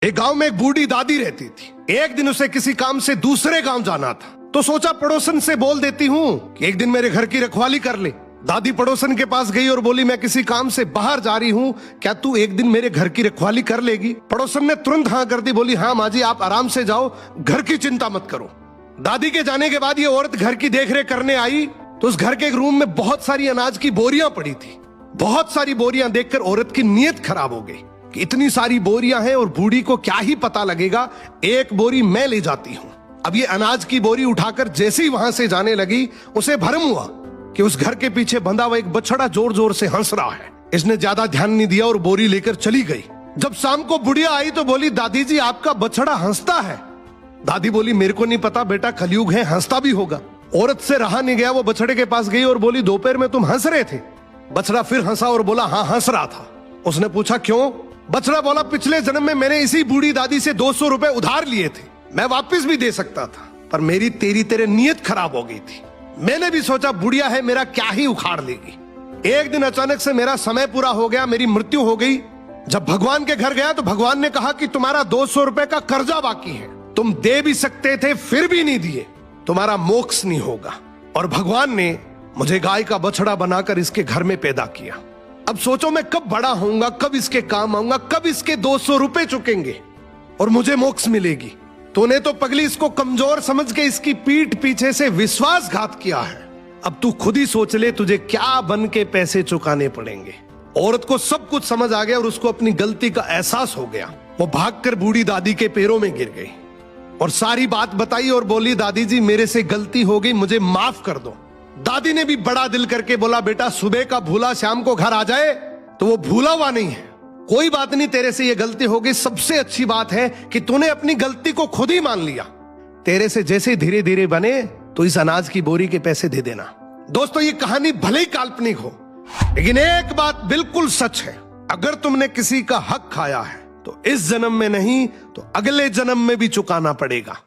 एक गांव में एक बूढ़ी दादी रहती थी। एक दिन उसे किसी काम से दूसरे गांव जाना था, तो सोचा पड़ोसन से बोल देती हूँ कि एक दिन मेरे घर की रखवाली कर ले। दादी पड़ोसन के पास गई और बोली, मैं किसी काम से बाहर जा रही हूँ, क्या तू एक दिन मेरे घर की रखवाली कर लेगी? पड़ोसन ने तुरंत हाँ कर दी, बोली हाँ माँ जी, आप आराम से जाओ, घर की चिंता मत करो। दादी के जाने के बाद ये औरत घर की देखरेख करने आई तो उस घर के एक रूम में बहुत सारी अनाज की बोरियां पड़ी थी। बहुत सारी बोरियां देखकर औरत की नीयत खराब हो गई कि इतनी सारी बोरियां हैं और बूढ़ी को क्या ही पता लगेगा, एक बोरी मैं ले जाती हूं। अब ये अनाज की बोरी उठाकर जैसे ही वहां से जाने लगी, उसे भरम हुआ कि उस घर के पीछे बंधा हुआ एक बछड़ा जोर जोर से हंस रहा है। इसने ज्यादा ध्यान नहीं दिया और बोरी लेकर चली गई। जब शाम को बुढ़िया आई तो बोली, दादी जी आपका बछड़ा हंसता है। दादी बोली, मेरे को नहीं पता बेटा, कलयुग है, हंसता भी होगा। औरत से रहा नहीं गया, वो बछड़े के पास गई और बोली, दोपहर में तुम हंस रहे थे? बछड़ा फिर हंसा और बोला, हाँ हंस रहा था। उसने पूछा क्यों? बछड़ा बोला, पिछले जन्म में मैंने इसी बूढ़ी दादी से 200 रुपए उधार लिए थे, मैं वापस भी दे सकता था, पर मेरी तेरे नीयत खराब हो गई थी। मैंने भी सोचा बुढ़िया है, मेरा क्या ही उखाड़ लेगी। एक दिन अचानक से मेरा समय पूरा हो गया, मेरी मृत्यु हो गई। जब भगवान के घर गया तो भगवान ने कहा कि तुम्हारा 200 रुपए का कर्जा बाकी है, तुम दे भी सकते थे फिर भी नहीं दिए, तुम्हारा मोक्ष नहीं होगा। और भगवान ने मुझे गाय का बछड़ा बनाकर इसके घर में पैदा किया। अब सोचो मैं कब बड़ा होऊंगा, कब इसके काम आऊंगा, कब इसके 200 रुपए चुकेंगे और मुझे मोक्ष मिलेगी। तूने तो पगली इसको कमजोर समझ के इसकी पीठ पीछे से विश्वासघात किया है। अब तू खुद ही सोच ले तुझे क्या बन के पैसे चुकाने पड़ेंगे। औरत को सब कुछ समझ आ गया और उसको अपनी गलती का एहसास हो गया। वो भागकर बूढ़ी दादी के पैरों में गिर गई और सारी बात बताई और बोली, दादी जी मेरे से गलती हो गई, मुझे माफ कर दो। दादी ने भी बड़ा दिल करके बोला, बेटा सुबह का भूला शाम को घर आ जाए तो वो भूला हुआ नहीं है, कोई बात नहीं, तेरे से ये गलती हो गई। सबसे अच्छी बात है कि तूने अपनी गलती को खुद ही मान लिया। तेरे से जैसे धीरे धीरे बने तो इस अनाज की बोरी के पैसे दे देना। दोस्तों ये कहानी भले ही काल्पनिक हो, लेकिन एक बात बिल्कुल सच है, अगर तुमने किसी का हक खाया है तो इस जन्म में नहीं तो अगले जन्म में भी चुकाना पड़ेगा।